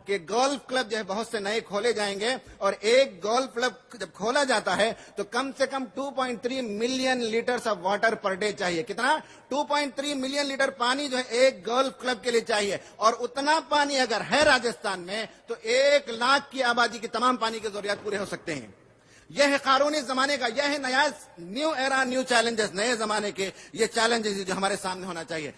کہ golf club جو ہے بہت سے نئے کھولے جائیں گے، اور ایک گولف کلب جب کھولا جاتا ہے تو کم سے کم 2.3 million letters of water per day چاہیے. کتنا؟ 2.3 ملین لیٹر پانی جو ہے ایک گولف کلب کے لیے چاہیے. اور اتنا پانی اگر ہے راجستھان میں تو 1 لاکھ کی آبادی کے تمام پانی کے ضروریات پورے ہو سکتے ہیں. یہ ہے قارونی زمانے کا، یہ ہے نیا نیو ایرا، نیو چیلنجز، نئے زمانے کے یہ چیلنجز جو ہمارے سامنے ہونا چاہیے.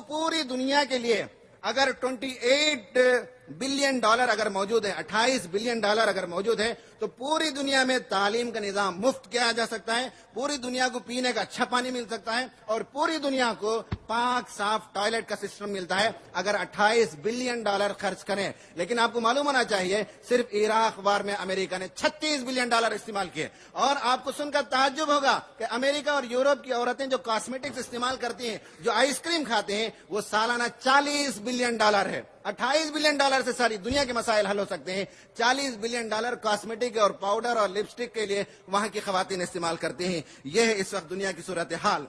پوری دنیا کے لیے اگر 28 بلین ڈالر اگر موجود ہے، 28 بلین ڈالر اگر موجود ہے تو پوری دنیا میں تعلیم کا نظام مفت کیا جا سکتا ہے، پوری دنیا کو پینے کا اچھا پانی مل سکتا ہے، اور پوری دنیا کو پاک صاف ٹوائلٹ کا سسٹم ملتا ہے اگر 28 بلین ڈالر خرچ کریں. لیکن آپ کو معلوم ہونا چاہیے صرف عراق وار میں امریکہ نے 36 بلین ڈالر استعمال کیے. اور آپ کو سن کر تعجب ہوگا کہ امریکہ اور یورپ کی عورتیں جو کاسمیٹکس استعمال کرتی ہیں، جو آئس کریم کھاتے ہیں، وہ سالانہ 40 بلین ڈالر ہے. 28 بلین ڈالر سے ساری دنیا کے مسائل حل ہو سکتے ہیں. 40 بلین ڈالر کاسمیٹک اور پاؤڈر اور لپسٹک کے لیے وہاں کی خواتین استعمال کرتے ہیں. یہ ہے اس وقت دنیا کی صورتحال.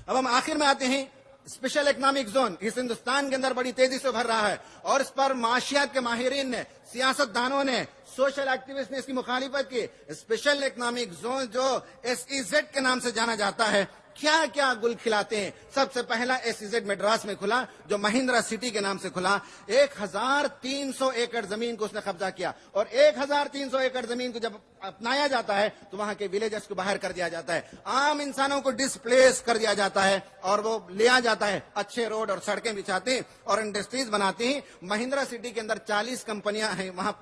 اب ہم آخر میں آتے ہیں. اسپیشل اکنامک زون اس ہندوستان کے اندر بڑی تیزی سے ابھر رہا ہے، اور اس پر معاشیات کے ماہرین نے، سیاست دانوں نے، سوشل ایکٹیوسٹ نے اس کی مخالفت کی. اسپیشل اکنامک زون جو SEZ کے نام سے جانا جاتا ہے، کیا کیا گل کھلاتے ہیں. سب سے پہلا SEZ مدراس میں کھلا، جو مہندرا سٹی کے نام سے کھلا. 1300 ایکڑ زمین کو اس نے قبضہ کیا، اور 1300 ایکڑ زمین کو جب اپنایا جاتا ہے تو وہاں کے ولیجز کو باہر کر دیا جاتا ہے، عام انسانوں کو ڈسپلیس کر دیا جاتا ہے، اور وہ لیا جاتا ہے. اچھے روڈ اور سڑکیں بچھاتے ہیں اور انڈسٹریز بناتے ہیں. مہندرا سٹی کے اندر 40 کمپنیاں ہیں، وہاں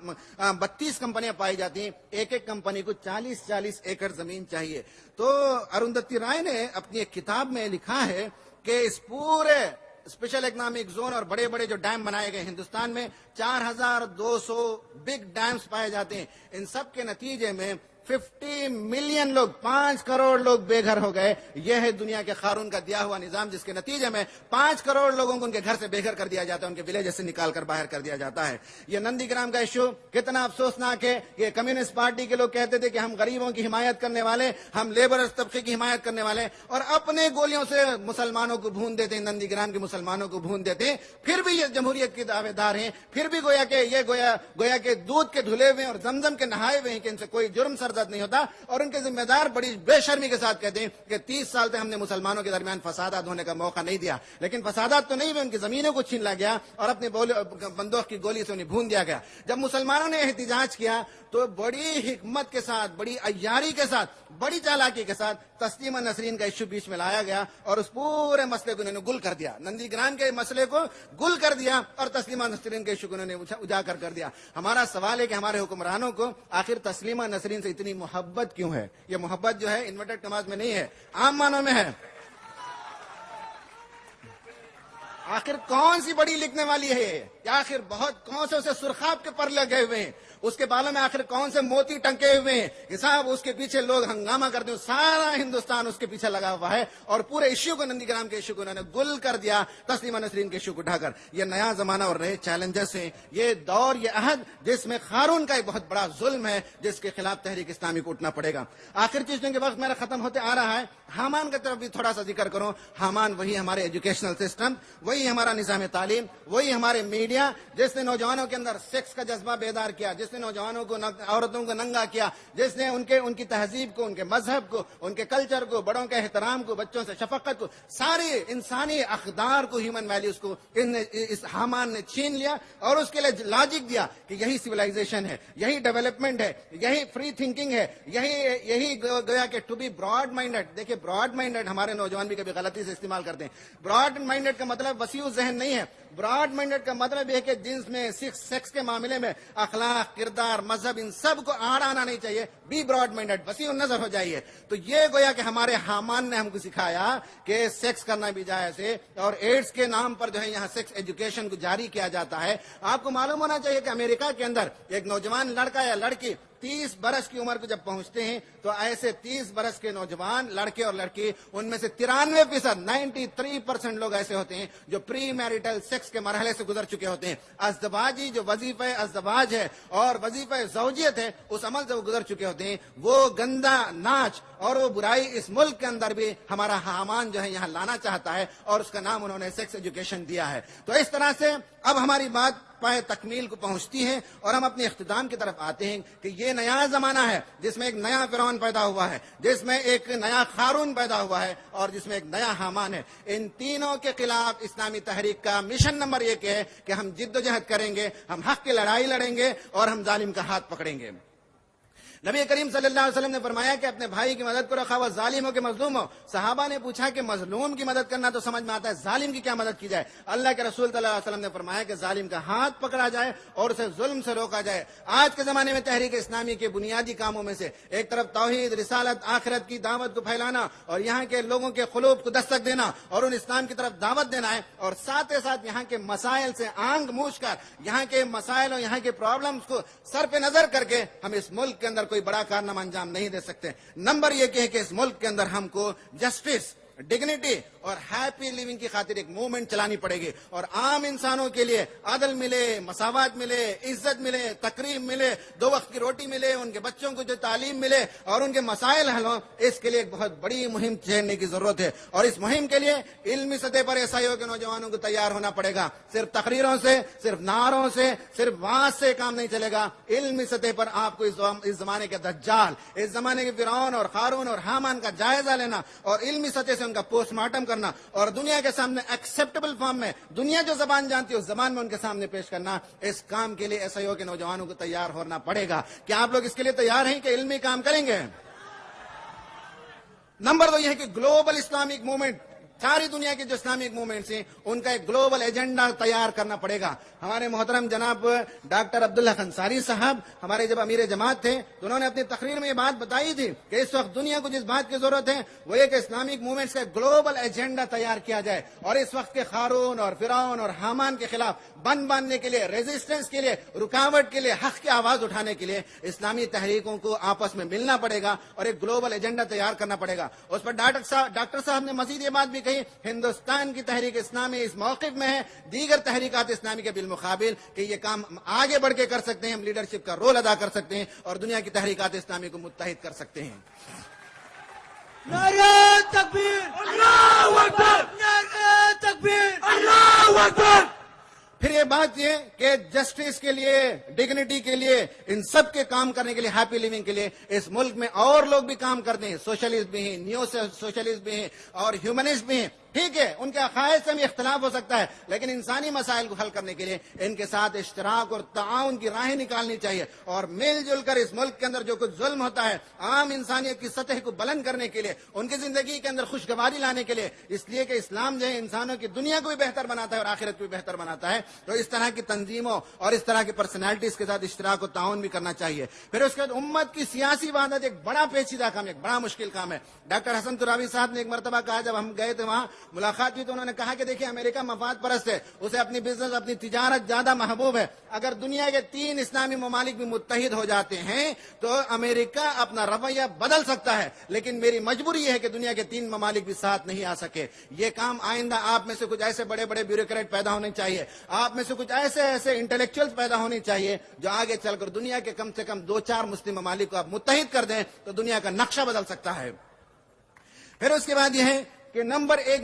32 کمپنیاں پائی جاتی ہیں. ایک ایک کمپنی کو 40 ایکڑ زمین چاہیے. تو اروندھتی رائے نے اپنی ایک کتاب میں لکھا ہے کہ اس پورے اسپیشل اکنامک زون اور بڑے بڑے جو ڈیم بنائے گئے ہندوستان میں 4200 بگ ڈیمز پائے جاتے ہیں. ان سب کے نتیجے میں 50 ملین لوگ، 5 کروڑ لوگ بے گھر ہو گئے. یہ ہے دنیا کے قارون کا دیا ہوا نظام، جس کے نتیجے میں 5 کروڑ لوگوں کو ان کے گھر سے بے گھر کر دیا جاتا ہے، ان کے ولیج سے نکال کر باہر کر دیا جاتا ہے. یہ نندی گرام کا ایشو کتنا افسوسناک ہے. یہ کمیونسٹ پارٹی کے لوگ کہتے تھے کہ ہم غریبوں کی حمایت کرنے والے، ہم لیبرز طبقے کی حمایت کرنے والے، اور اپنے گولیوں سے مسلمانوں کو بھون دیتے ہیں، نندی گرام کے مسلمانوں کو بھون دیتے ہیں. پھر بھی یہ جمہوریت کے دعوے دار ہیں، پھر بھی گویا کہ دودھ کے دھلے ہوئے اور زمزم کے نہائے ہوئے ہیں کہ ان سے کوئی جرم سرزد نہیں ہوتا. اور ان کے ذمہ دار بڑی بے شرمی کے ساتھ کہتے ہیں کہ 30 سال تک ہم نے مسلمانوں کے درمیان فسادات ہونے کا موقع نہیں دیا. لیکن فسادات تو نہیں ہوئے، ان کی زمینوں کو چھین لیا گیا اور اپنے بندوق کی گولی سے انہیں بھون دیا گیا. جب مسلمانوں نے احتجاج کیا تو بڑی حکمت کے ساتھ، بڑی عیاری کے ساتھ، بڑی چالاکی کے ساتھ تسلیمہ نسرین کا ایشو بیچ میں لایا گیا، اور اس پورے مسئلے کو انہوں نے گل کر دیا. نندی گرام کے مسئلے کو گل کر دیا اور تسلیمہ نسرین کے ایشو کو انہوں نے اجاگر کر دیا. ہمارا سوال ہے کہ ہمارے حکمرانوں کو آخر تسلیمہ نسرین سے اتنی محبت کیوں ہے؟ یہ محبت جو ہے انورٹڈ کماز میں نہیں ہے، عام معنوں میں ہے. آخر کون سی بڑی لکھنے والی ہے؟ آخر بہت کون سے اسے سرخاب کے پر لگے ہوئے ہیں، اس کے بالوں میں آخر کون سے موتی ٹنکے ہوئے ہیں کہ صاحب اس کے پیچھے لوگ ہنگامہ کرتے ہیں. سارا ہندوستان اس کے پیچھے لگا ہوا ہے، اور پورے ایشو کو، نندی گرام کے ایشو کو انہوں نے گل کر دیا تسلیمہ نسرین کے ایشو کو ڈھا کر. یہ نیا زمانہ اور نئے چیلنجز ہیں، یہ دور، یہ عہد جس میں قارون کا ایک بہت بڑا ظلم ہے، جس کے خلاف تحریک اسلامی کو اٹھنا پڑے گا. آخر چیز کے وقت میرا ختم ہوتے آ رہا ہے. حامان کی طرف بھی تھوڑا سا ذکر کروں. حامان وہی ہمارے ایجوکیشنل سسٹم، وہی ہمارا نظام تعلیم، وہی ہمارے میڈیا، جس نے نوجوانوں کے اندر سیکس کا جذبہ بیدار کیا، جس نے نوجوانوں کو، عورتوں کو ننگا کیا، جس نے ان کی تہذیب کو، ان کے مذہب کو، ان کے کلچر کو، بڑوں کے احترام کو، بچوں سے شفقت کو، سارے انسانی اقدار کو، ہیومن ویلیوز کو اس حامان نے چھین لیا، اور اس کے لیے لاجک دیا کہ یہی سویلائزیشن ہے، یہی ڈیولپمنٹ ہے، یہی فری تھنکنگ ہے، یہی گویا کہ ٹو بی براڈ مائنڈڈ. دیکھیں براڈ مائنڈڈ ہمارے نوجوان بھی کبھی غلطی سے استعمال کرتے ہیں. براڈ مائنڈڈ کا مطلب وسیع ذہن نہیں ہے. براڈ مائنڈڈ کا مطلب یہ کہ جنس میں، سیکس کے معاملے میں اخلاق، کردار، مذہب، ان سب کو آڑ آنا نہیں چاہیے. بی براڈ مائنڈڈ، وسیع النظر ہو جائیے. تو یہ گویا کہ ہمارے حامان نے ہم کو سکھایا کہ سیکس کرنا بھی جائز ہے، اور ایڈز کے نام پر جو ہے یہاں سیکس ایجوکیشن کو جاری کیا جاتا ہے. آپ کو معلوم ہونا چاہیے کہ امریکہ کے اندر ایک نوجوان لڑکا یا لڑکی 30 برس کی عمر کو جب پہنچتے ہیں تو ایسے 30 برس کے نوجوان لڑکے اور لڑکی، ان میں سے 93%، 93% لوگ ایسے ہوتے ہیں جو پری میریٹل سیکس کے مرحلے سے گزر چکے ہوتے ہیں. ازدواجی جو وظیفہ ازدواج ہے اور وظیفہ زوجیت ہے، اس عمل سے وہ گزر چکے ہوتے ہیں. وہ گندا ناچ اور وہ برائی اس ملک کے اندر بھی ہمارا حامان جو ہے یہاں لانا چاہتا ہے، اور اس کا نام انہوں نے سیکس ایجوکیشن دیا ہے۔ تو اس طرح سے اب ہماری بات پائے تکمیل کو پہنچتی ہے اور ہم اپنے اختتام کی طرف آتے ہیں کہ یہ نیا زمانہ ہے جس میں ایک نیا فرعون پیدا ہوا ہے، جس میں ایک نیا قارون پیدا ہوا ہے، اور جس میں ایک نیا حامان ہے۔ ان تینوں کے خلاف اسلامی تحریک کا مشن نمبر ایک ہے کہ ہم جد و جہد کریں گے، ہم حق کی لڑائی لڑیں گے، اور ہم ظالم کا ہاتھ پکڑیں گے۔ نبی کریم صلی اللہ علیہ وسلم نے فرمایا کہ اپنے بھائی کی مدد کرو، خواہ وہ ظالم ہو کہ مظلوم ہو۔ صحابہ نے پوچھا کہ مظلوم کی مدد کرنا تو سمجھ میں آتا ہے، ظالم کی کیا مدد کی جائے؟ اللہ کے رسول صلی اللہ علیہ وسلم نے فرمایا کہ ظالم کا ہاتھ پکڑا جائے اور اسے ظلم سے روکا جائے۔ آج کے زمانے میں تحریک اسلامی کے بنیادی کاموں میں سے ایک طرف توحید، رسالت، آخرت کی دعوت کو پھیلانا اور یہاں کے لوگوں کے قلوب کو دستک دینا اور ان اسلام کی طرف دعوت دینا ہے، اور ساتھ ہی ساتھ یہاں کے مسائل سے آنکھ موچ کر یہاں کے مسائل اور یہاں کے پرابلمز کو سر پہ نظر کر کے ہم اس ملک کے اندر کوئی بڑا کارنامہ انجام نہیں دے سکتے۔ نمبر یہ کہ اس ملک کے اندر ہم کو جسٹس، ڈگنیٹی اور ہیپی لیونگ کی خاطر ایک موومنٹ چلانی پڑے گی، اور عام انسانوں کے لیے عدل ملے، مساوات ملے، عزت ملے، تقریب ملے، 2 وقت کی روٹی ملے، ان کے بچوں کو جو تعلیم ملے اور ان کے مسائل حل ہوں، اس کے لیے ایک بہت بڑی مہم چھیڑنے کی ضرورت ہے۔ اور اس مہم کے لیے علمی سطح پر ایسائیوں کے نوجوانوں کو تیار ہونا پڑے گا۔ صرف تقریروں سے، صرف نعروں سے، صرف وعظ سے کام نہیں چلے گا۔ علمی سطح پر آپ کو اس زمانے کے دجال، اس زمانے کے فرعون اور قارون اور حامان کا جائزہ لینا اور علمی سطح سے ان کا پوسٹ مارٹم کرنا اور دنیا کے سامنے ایکسیپٹیبل فارم میں، دنیا جو زبان جانتی ہے اس زبان میں ان کے سامنے پیش کرنا، اس کام کے لیے ایسائیوں کے نوجوانوں کو تیار ہونا پڑے گا۔ کیا آپ لوگ اس کے لیے تیار ہیں کہ علمی کام کریں گے؟ نمبر 2 یہ ہے کہ گلوبل اسلامک موومنٹ، ساری دنیا کے جو اسلامک موومنٹس ہیں ان کا ایک گلوبل ایجنڈا تیار کرنا پڑے گا۔ ہمارے محترم جناب ڈاکٹر عبداللہ انصاری صاحب ہمارے جب امیر جماعت تھے تو انہوں نے اپنی تقریر میں یہ بات بتائی تھی کہ اس وقت دنیا کو جس بات کی ضرورت ہے وہ یہ کہ اسلامک موومنٹس کا گلوبل ایجنڈا تیار کیا جائے، اور اس وقت کے قارون اور فرعون اور حامان کے خلاف بن باندھنے کے لیے، ریزسٹنس کے لیے، رکاوٹ کے لیے، حق کی آواز اٹھانے کے لیے اسلامی تحریکوں کو آپس میں ملنا پڑے گا اور ایک گلوبل ایجنڈا تیار کرنا پڑے گا۔ اس پر ڈاکٹر صاحب نے مزید یہ بات بھی کہی، ہندوستان کی تحریک اسلامی اس موقف میں ہے دیگر تحریکات اسلامی کے بالمقابل کہ یہ کام آگے بڑھ کے کر سکتے ہیں، ہم لیڈرشپ کا رول ادا کر سکتے ہیں اور دنیا کی تحریکات اسلامی کو متحد کر سکتے ہیں۔ نعرہ تکبیر، اللہ اکبر، نعرہ تکبیر، اللہ اکبر۔ پھر یہ بات یہ کہ جسٹس کے لیے، ڈگنیٹی کے لیے، ان سب کے کام کرنے کے لیے، ہیپی لیونگ کے لیے اس ملک میں اور لوگ بھی کام کرتے ہیں، سوشلسٹ بھی ہیں، نیو سوشلسٹ بھی ہیں اور ہیومنسٹ بھی ہیں۔ ٹھیک ہے، ان کے عقائد سے بھی اختلاف ہو سکتا ہے، لیکن انسانی مسائل کو حل کرنے کے لیے ان کے ساتھ اشتراک اور تعاون کی راہیں نکالنی چاہیے، اور مل جل کر اس ملک کے اندر جو کچھ ظلم ہوتا ہے عام انسانیت کی سطح کو بلند کرنے کے لیے، ان کی زندگی کے اندر خوشگواری لانے کے لیے، اس لیے کہ اسلام جو ہے انسانوں کی دنیا کو بھی بہتر بناتا ہے اور آخرت کو بھی بہتر بناتا ہے، تو اس طرح کی تنظیموں اور اس طرح کی پرسنالٹیز کے ساتھ اشتراک و تعاون بھی کرنا چاہیے۔ پھر اس کے بعد امت کی سیاسی وحدت ایک بڑا پیچیدہ کام ہے، ایک بڑا مشکل کام ہے۔ ڈاکٹر حسن ترابی صاحب نے ایک مرتبہ کہا، جب ہم گئے تھے وہاں ملاقات ہوئی تو انہوں نے کہا کہ دیکھیں امریکہ مفاد پرست ہے، اسے اپنی بزنس، اپنی تجارت زیادہ محبوب ہے۔ اگر دنیا کے 3 اسلامی ممالک بھی متحد ہو جاتے ہیں تو امریکہ اپنا رویہ بدل سکتا ہے، لیکن میری مجبوری یہ ہے کہ دنیا کے 3 ممالک بھی ساتھ نہیں آ سکے۔ یہ کام آئندہ آپ میں سے کچھ ایسے بڑے بڑے بیوروکریٹ پیدا ہونے چاہیے، آپ میں سے کچھ ایسے انٹلیکچوئلز پیدا ہونے چاہیے جو آگے چل کر دنیا کے کم سے کم 2-4 مسلم ممالک کو آپ متحد کر دیں تو دنیا کا نقشہ بدل سکتا ہے۔ پھر اس کے بعد یہ ہے کہ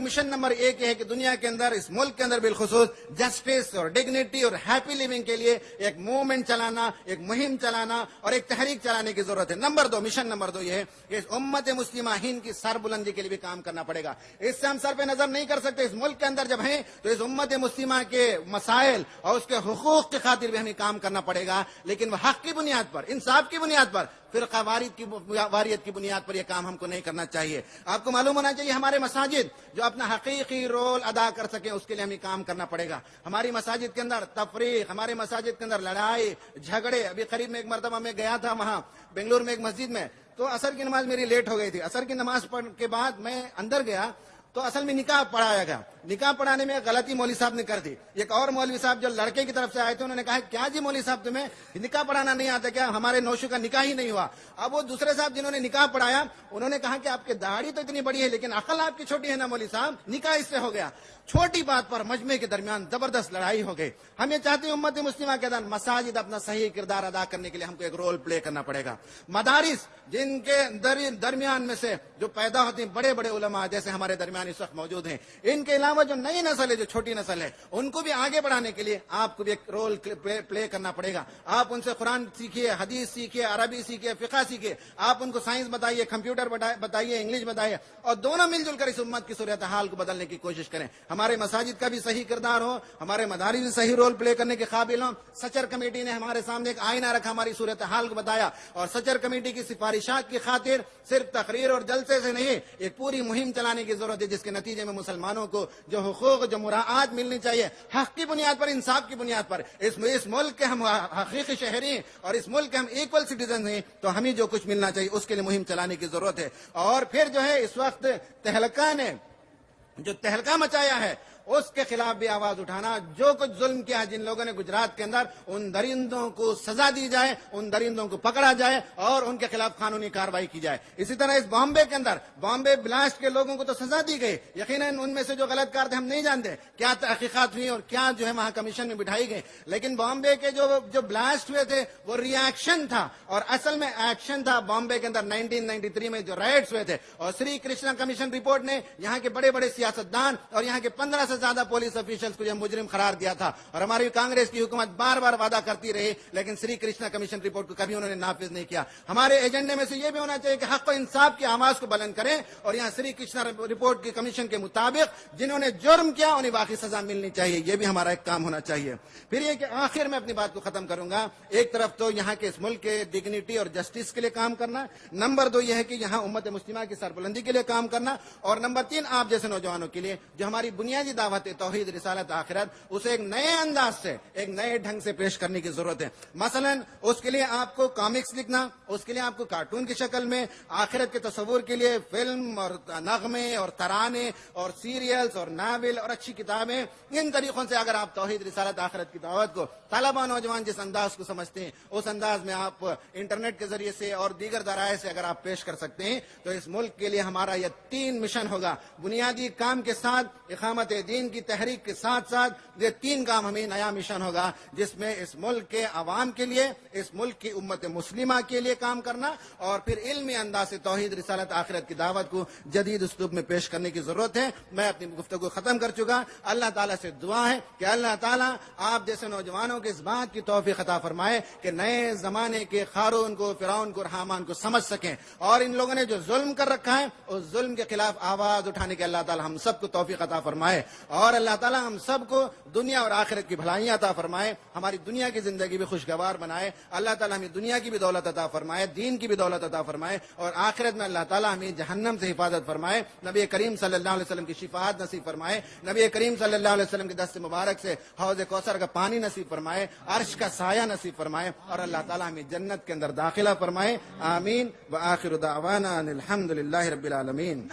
مشن نمبر 1 یہ ہے کہ دنیا کے اندر، اس ملک کے اندر بالخصوص جسٹس اور ڈگنیٹی اور ہیپی لیونگ کے لیے ایک موومنٹ چلانا، ایک مہم چلانا اور ایک تحریک چلانے کی ضرورت ہے۔ مشن نمبر 2 یہ ہے کہ اس امت مسلمہ ہند کی سربلندی کے لیے بھی کام کرنا پڑے گا۔ اس سے ہم سر پہ نظر نہیں کر سکتے، اس ملک کے اندر جب ہیں تو اس امت مسلمہ کے مسائل اور اس کے حقوق کی خاطر بھی ہمیں کام کرنا پڑے گا، لیکن وہ حق کی بنیاد پر، انصاف کی بنیاد پر، فرقہ واریت کی بنیاد پر یہ کام ہم کو نہیں کرنا چاہیے۔ آپ کو معلوم ہونا چاہیے ہمارے مساجد جو اپنا حقیقی رول ادا کر سکیں اس کے لیے ہمیں کام کرنا پڑے گا۔ ہماری مساجد کے اندر تفریق، ہمارے مساجد کے اندر لڑائی جھگڑے، ابھی قریب میں ایک مرتبہ میں گیا تھا وہاں بنگلور میں ایک مسجد میں، تو عصر کی نماز میری لیٹ ہو گئی تھی۔ عصر کی نماز پڑھ کے بعد میں اندر گیا تو اصل میں نکاح پڑھایا گیا. نکاح پڑھانے میں غلطی مولوی صاحب نے کر دی. ایک اور مولوی صاحب جو لڑکے کی طرف سے آئے تھے انہوں نے کہا کیا جی مولوی صاحب تمہیں نکاح پڑھانا نہیں آتا کیا؟ ہمارے نوشو کا نکاح ہی نہیں ہوا. اب وہ دوسرے صاحب جنہوں نے نکاح پڑھایا انہوں نے کہا کہ آپ کی داڑھی تو اتنی بڑی ہے لیکن عقل آپ کی چھوٹی ہے نا مولوی صاحب, نکاح اس سے ہو گیا. چھوٹی بات پر مجمع کے درمیان زبردست لڑائی ہو گئی. ہم یہ چاہتے ہیں امت مسلمہ کے اندر مساجد اپنا صحیح کردار ادا کرنے کے لیے ہم کو ایک رول پلے کرنا پڑے گا. مدارس جن کے درمیان میں سے جو پیدا ہوتے ہیں بڑے بڑے علماء جیسے ہمارے درمیان اس وقت موجود ہیں, ان کے علاوہ جو نئی نسل ہے جو چھوٹی نسل ہے ان کو بھی آگے بڑھانے کے لیے آپ کو بھی ایک رول پلے کرنا پڑے گا. آپ ان سے قرآن سیکھیے, حدیث سیکھیے, عربی سیکھیے, فقہ سیکھیے. آپ ان کو سائنس بتائیے, کمپیوٹر بتائیے, انگلش بتائیے, اور دونوں مل جل کر اس امت کی صورتحال کو بدلنے کی کوشش کریں. ہمارے مساجد کا بھی صحیح کردار ہو, ہمارے مدارس بھی صحیح رول پلے کرنے کے قابل ہوں. سچر کمیٹی نے ہمارے سامنے ایک آئینہ رکھا, ہماری صورتحال کو بتایا, اور سچر کمیٹی کی سفارشات کی خاطر صرف تقریر اور جلسے سے نہیں ایک پوری مہم چلانے کی ضرورت ہے جس کے نتیجے میں مسلمانوں کو جو حقوق جو مراعات ملنی چاہیے حق کی بنیاد پر, انصاف کی بنیاد پر, اس ملک کے ہم حقیقی شہری ہیں اور اس ملک کے ہم ایکول سٹیزن ہیں, تو ہمیں جو کچھ ملنا چاہیے اس کے لیے مہم چلانے کی ضرورت ہے. اور پھر جو ہے اس وقت تہلکہ نے جو تہلکہ مچایا ہے اس کے خلاف بھی آواز اٹھانا. جو کچھ ظلم کیا ہے جن لوگوں نے گجرات کے اندر, ان درندوں کو سزا دی جائے, ان درندوں کو پکڑا جائے اور ان کے خلاف قانونی کارروائی کی جائے. اسی طرح اس بامبے کے اندر بامبے بلاسٹ کے لوگوں کو تو سزا دی گئی, یقیناً ان میں سے جو غلط کار تھے ہم نہیں جانتے کیا تحقیقات ہوئی اور کیا جو ہے وہاں کمیشن میں بٹھائی گئی, لیکن بامبے کے جو بلاسٹ ہوئے تھے وہ ری ایکشن تھا اور اصل میں ایکشن تھا بامبے کے اندر 1993 میں جو رائٹس ہوئے تھے. اور سری کرشنا کمیشن رپورٹ نے یہاں کے بڑے بڑے سیاستدان اور یہاں کے 15 سے زیادہ پولیس افیشلز کو یہ مجرم قرار دیا تھا, اور ہماری کانگریس کی حکومت بار بار وعدہ کرتی رہی لیکن سری کرشنا کمیشن رپورٹ کو کبھی انہوں نے نافذ نہیں کیا. ہمارے ایجنڈے میں سے یہ بھی ہونا چاہیے کہ حق و انصاف کی آواز کو بلند کریں اور یہاں سری کرشنا رپورٹ کی کمیشن کے مطابق جنہوں نے جرم کیا انہیں واقعی سزا ملنی چاہیے. یہ بھی ہمارا ایک کام ہونا چاہیے. پھر یہ کہ آخر میں اپنی بات کو ختم کروں گا, ایک طرف تو یہاں کے اس ملک کے ڈگنیٹی اور جسٹس کے لیے کام کرنا, نمبر 2 یہ ہے کہ یہاں امت مسلمہ کی سربلندی کے لیے کام کرنا, اور نمبر 3 آپ جیسے نوجوانوں کے لیے جو ہماری بنیادی دعوت توحید رسالت آخرت اسے ایک نئے انداز سے ایک نئے ڈھنگ سے پیش کرنے کی ضرورت ہے. مثلا اس کے لیے آپ کو کامکس لکھنا, اس کے لیے آپ کو کارٹون کی شکل میں آخرت کے تصور کے لیے فلم اور نغمے اور ترانے اور سیریلز اور ناول اور اچھی کتابیں, ان طریقوں سے اگر آپ توحید رسالت آخرت کی دعوت کو طلبہ نوجوان جس انداز کو سمجھتے ہیں اس انداز میں آپ انٹرنیٹ کے ذریعے سے اور دیگر ذرائع سے اگر آپ پیش کر سکتے ہیں تو اس ملک کے لیے ہمارا یہ 3 مشن ہوگا. بنیادی کام کے ساتھ اقامت دین کی تحریک کے ساتھ ساتھ یہ 3 کام ہمیں نیا مشن ہوگا جس میں اس ملک کے عوام کے لیے, اس ملک کی امت مسلمہ کے لیے کام کرنا, اور پھر علمی انداز سے توحید رسالت آخرت کی دعوت کو جدید اسلوب میں پیش کرنے کی ضرورت ہے. میں اپنی گفتگو ختم کر چکا. اللہ تعالیٰ سے دعا ہے کہ اللہ تعالیٰ آپ جیسے نوجوانوں کو اس بات کی توفیق عطا فرمائے کہ نئے زمانے کے قارون کو, فرعون کو اور حامان کو سمجھ سکیں, اور ان لوگوں نے جو ظلم کر رکھا ہے اس ظلم کے خلاف آواز اٹھانے کے اللہ تعالیٰ ہم سب کو توفیق عطا فرمائے, اور اللہ تعالیٰ ہم سب کو دنیا اور آخرت کی بھلائیاں عطا فرمائے, ہماری دنیا کی زندگی بھی خوشگوار بنائے. اللہ تعالیٰ ہمیں دنیا کی بھی دولت عطا فرمائے, دین کی بھی دولت عطا فرمائے, اور آخرت میں اللہ تعالیٰ ہمیں جہنم سے حفاظت فرمائے. نبی کریم صلی اللہ علیہ وسلم کی شفاعت نصیب فرمائے, نبی کریم صلی اللہ علیہ وسلم کے دست مبارک سے حوض کوثر کا پانی نصیب فرمائے, عرش کا سایہ نصیب فرمائے, اور اللہ تعالیٰ ہمیں جنت کے اندر داخلہ فرمائے. آمین. وآخر دعوانا ان الحمد للہ رب العالمین.